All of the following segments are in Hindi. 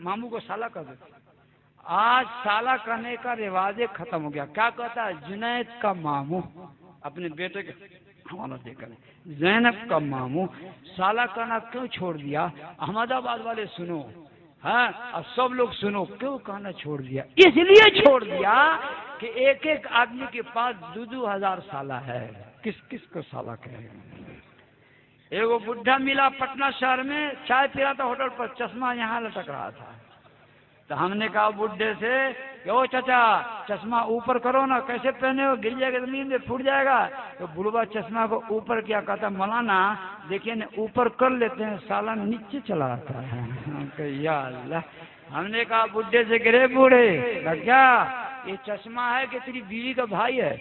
मामू को साला कर दे। आज साला करने का रिवाज खत्म हो गया। क्या कहता है जुनैद का मामू अपने बेटे के हवाला देकर, जैनब का मामू साला करना क्यों छोड़ दिया? अहमदाबाद वाले सुनो, हाँ अब सब लोग सुनो, क्यों कहना छोड़ दिया? इसलिए छोड़ दिया कि एक एक आदमी के पास 2-2 हजार साला है। किस किस को साला कहेगा? एगो बुढ़ा मिला पटना शहर में, चाय पी रहा था होटल पर, चश्मा यहाँ लटक रहा था। तो हमने कहा बुढ़े से कि ओ चाचा चश्मा ऊपर करो ना, कैसे पहने हो, गिर जाएगा जमीन में, फूट जाएगा। तो बुढ़वा चश्मा को ऊपर किया, कहता मौलाना देखिए ना ऊपर कर लेते हैं, साला नीचे चला आता है। या अल्लाह। हमने कहा बुढ़े से गिरे बूढ़े क्या ये चश्मा है कि तेरी बीवी का भाई है?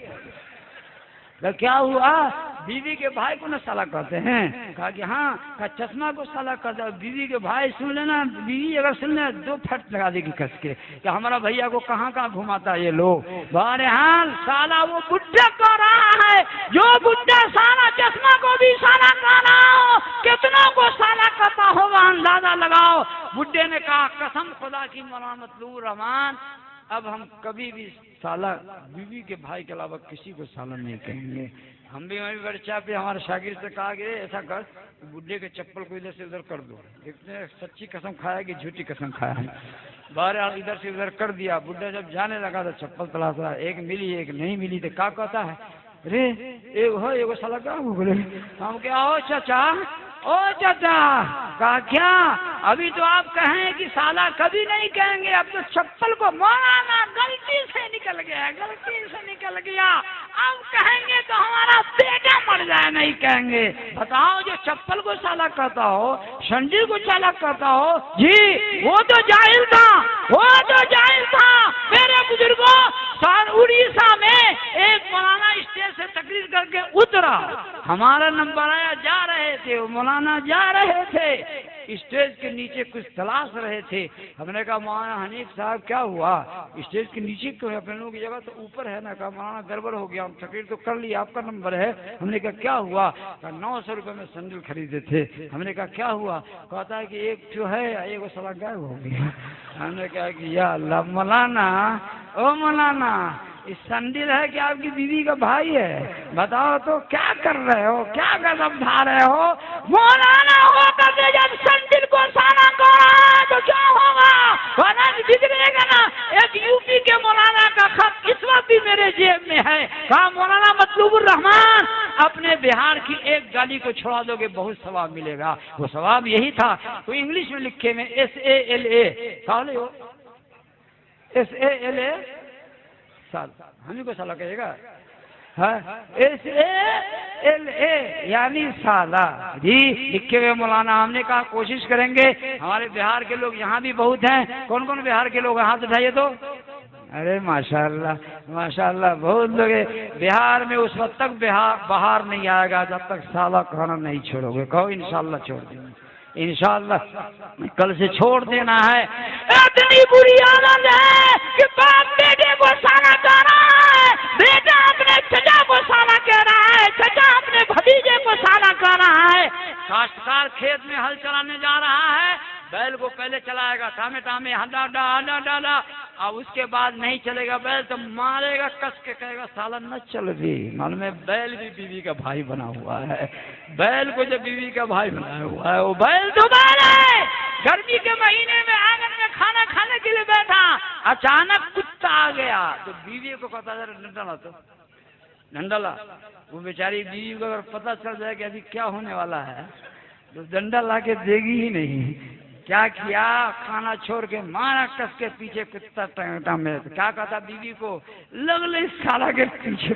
तो क्या हुआ? बीवी के भाई को ना साला कहते हैं। कहा कि हाँ, कहा चश्मा को साला कहता है, बीवी के भाई सुन लेना, बीवी अगर सुन ले 2 फट लगा देगी कस के कि हमारा भैया को कहाँ कहाँ घुमाता है ये लोग। बहरहाल साला वो बुढ़ा कह रहा है, जो बुढ़ा साला चश्मा को भी साला कह रहा हो, कितनों को साला कहता होगा अंदाजा लगाओ। बुढ़े ने कहा कसम खुदा की मौलाना मतलूब रहमान, अब हम कभी भी साला बीवी के भाई के अलावा किसी को साला नहीं कहेंगे। हम भी वहीं वर्चा पे हमारे शागिर्द से कहा गया ऐसा कर, बुढ़े के चप्पल को इधर से उधर कर दो, देखते हैं सच्ची कसम खाया कि झूठी कसम खाया है। बहरहाल इधर से उधर कर दिया। बुढ़ा जब जाने लगा तो चप्पल तलाश रहा, एक मिली एक नहीं मिली। तो क्या कहता है, अरे एगो साला क्या हो बोले? हम क्या हो चाचा, ओ चाचा कहा क्या? अभी तो आप कहें कि साला कभी नहीं कहेंगे, अब तो चप्पल को मौलाना गलती से निकल गया, गलती से निकल गया, अब कहेंगे तो हमारा बेटा मर जाए, नहीं कहेंगे। बताओ जो चप्पल को साला कहता हो, संडील को साला कहता हो, जी वो तो जाहिल था, वो तो जाहिल था। मेरे बुजुर्गों उड़ीसा में एक मौलाना स्टेज से तकरीर करके उतरा, हमारा नंबर आया, जा रहे थे, मौलाना जा रहे थे, स्टेज के नीचे कुछ तलाश रहे थे। हमने कहा मौलाना हनीफ साहब क्या हुआ, स्टेज के नीचे क्यों है, अपने लोगों की जगह तो ऊपर है ना। कहा मौलाना गड़बड़ हो गया, हम तकरीर तो कर लिया, आपका नंबर है। हमने कहा क्या हुआ? कहा 900 रुपये में सैंडल खरीदे थे। हमने कहा क्या हुआ? कहता है कि एक जो है एक वो साला गायब हो गया। हमने कहा कि या अल्लाह, मौलाना ओ मौलाना इस संडील है कि आपकी बीवी का भाई है? बताओ तो क्या कर रहे हो, क्या कदम उठा रहे हो? मौलाना होकर के जब संडील को साला कर रहा है तो क्या होगा? बिगड़ेगा ना। एक यूपी के मौलाना का खत इस वक्त भी मेरे जेब में है। कहा मौलाना मतलूबुर रहमान अपने बिहार की एक गाली को छोड़ा दोगे बहुत सवाब मिलेगा। वो सवाब यही था, तो इंग्लिश में लिखे में SALA, कहा हो SALA साल, हमें को साला कहेगा, SALA यानी साला जी लिखे हुए मौलाना। हमने कहा कोशिश करेंगे, हमारे बिहार के लोग यहाँ भी बहुत हैं। कौन कौन बिहार के लोग, हाथ उठाइए तो। अरे माशाअल्लाह माशाअल्लाह, बहुत लोग हैं बिहार में। उस वक्त तक बाहर नहीं आएगा जब तक साला कहना नहीं छोड़ोगे। कहो इंशाअल्लाह छोड़ देंगे, इंशाअल्लाह कल से छोड़ देना है। इतनी बुरी आदत है कि बाप बेटे को साला कह रहा है, बेटा अपने चचा को साला कह रहा है, चचा अपने भतीजे को साला कह रहा है। काश्तकार खेत में हल चलाने जा रहा है, बैल को पहले चलाएगा, टामे टामे हड्डा डाला डाला, अब उसके बाद नहीं चलेगा बैल तो मारेगा, कस के कहेगा साला न चल भी। मालूम है बैल भी बीवी का भाई बना हुआ है। बैल को जब बीवी का भाई बनाया हुआ है, वो बैल तो बैल है। गर्मी के महीने में आंगन में खाना खाने के लिए बैठा, अचानक कुत्ता आ गया तो बीवी को पता चला, डंडा तो डंडा, वो बेचारी बीवी को अगर पता चल जाए कि अभी क्या होने वाला है तो डंडा ला के देगी ही नहीं। क्या किया, खाना छोड़ के मारा कस के पीछे कुत्ता टंगटा में। तो क्या कहता बीवी को, लगले साला के पीछे।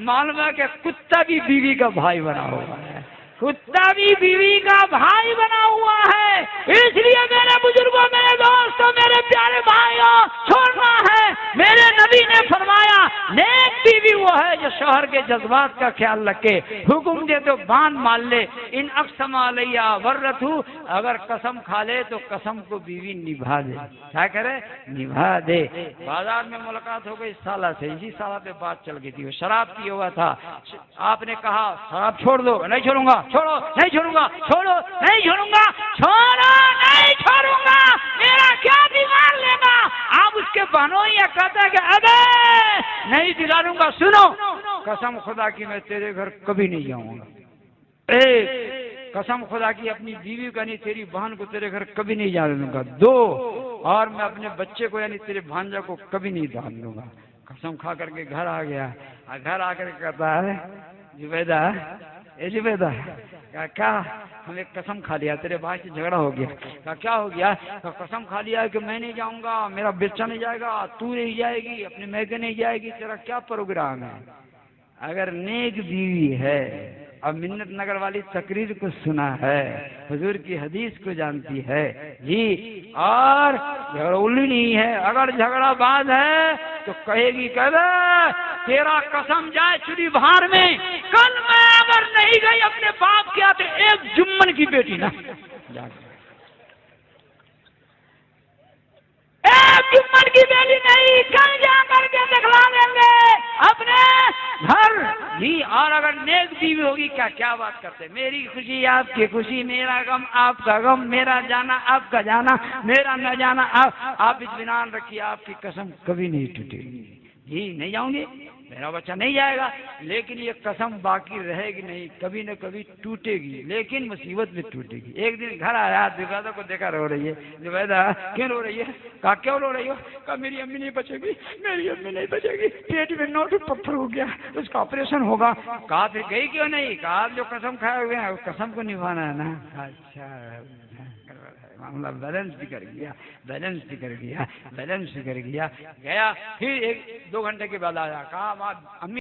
मालूम है कि कुत्ता भी बीवी का भाई बना हुआ है, कुत्ता भी बीवी का भाई बना हुआ है। इसलिए मेरे बुजुर्गों, मेरे दोस्तों, मेरे प्यारे भाइयों, छोड़ना है। मेरे नबी ने फरमाया नेक बीवी वो है जो शौहर के जज्बात का ख्याल रखे, हुक्म दे तो बांध मान ले, इन अक्समा लैया वर्रतु, अगर कसम खा ले तो कसम को बीवी निभा दे। क्या करे, निभा दे। बाजार में मुलाकात हो गई साला से, इसी साला पे बात चल गई थी, वो शराब पिया हुआ था। आपने कहा शराब छोड़ दो, नहीं छोड़ूंगा, छोड़ो नहीं छोड़ूंगा, छोड़ो नहीं छोड़ूंगा, छोड़ो नहीं छोड़ूंगा। कहता है कि अबे नहीं दिला दूंगा, सुनो कसम खुदा की मैं तेरे घर कभी नहीं जाऊंगा। एक कसम खुदा की अपनी बीवी को यानी तेरी बहन को तेरे घर कभी नहीं जाने दूंगा। दो, और मैं अपने बच्चे को यानी तेरे भांजा को कभी नहीं जाने दूंगा। कसम खा करके घर आ गया। घर आकर कहता है जुबैदा, ए जुबैदा क्या हमें कसम खा लिया, तेरे भाई से झगड़ा हो गया। क्या हो गया? कसम खा लिया कि मैं नहीं जाऊंगा, मेरा बच्चा नहीं जाएगा, तू नहीं जाएगी, अपनी मैके नहीं जाएगी, तेरा क्या प्रोग्राम है? अगर नेक बीवी है, अब मिन्नत नगर वाली तकरीर को सुना है, हुजूर की हदीस को जानती है जी, और झगड़ोली नहीं है, अगर झगड़ाबाज है तो कहेगी कहवे तेरा कसम जाए चुरी भार में, कल मैं अगर नहीं गई अपने बाप के आते एक जुम्मन की बेटी ना एक जुम्मन की बेटी नहीं, कल जा करके दिखला देंगे अपने घर जी। और अगर नेक बीवी होगी, क्या क्या बात करते, मेरी खुशी आपकी खुशी, मेरा गम आपका गम, मेरा जाना आपका जाना, मेरा न जाना आप इत्मीनान रखिए, आपकी कसम कभी नहीं टूटेगी जी। नहीं जाऊंगी, मेरा बच्चा नहीं जाएगा, लेकिन ये कसम बाकी रहेगी नहीं, कभी न कभी टूटेगी, लेकिन मुसीबत में टूटेगी। एक दिन घर आया, जुबैदा को देखा रो रही है। जुबैदा क्यों रो रही है? कहा क्यों रो रही हो? कहा मेरी अम्मी नहीं बचेगी, मेरी अम्मी नहीं बचेगी, पेट में नोट पत्थर हो गया, उसका ऑपरेशन होगा। कहा फिर गई क्यों नहीं? कहा जो कसम खाए हुए हैं उस कसम को निभाना है ना। अच्छा मामला बैलेंस भी कर गया, बैलेंस भी कर गया, बैलेंस भी कर गया। गया फिर 1-2 घंटे के बाद आया, कहा अम्मी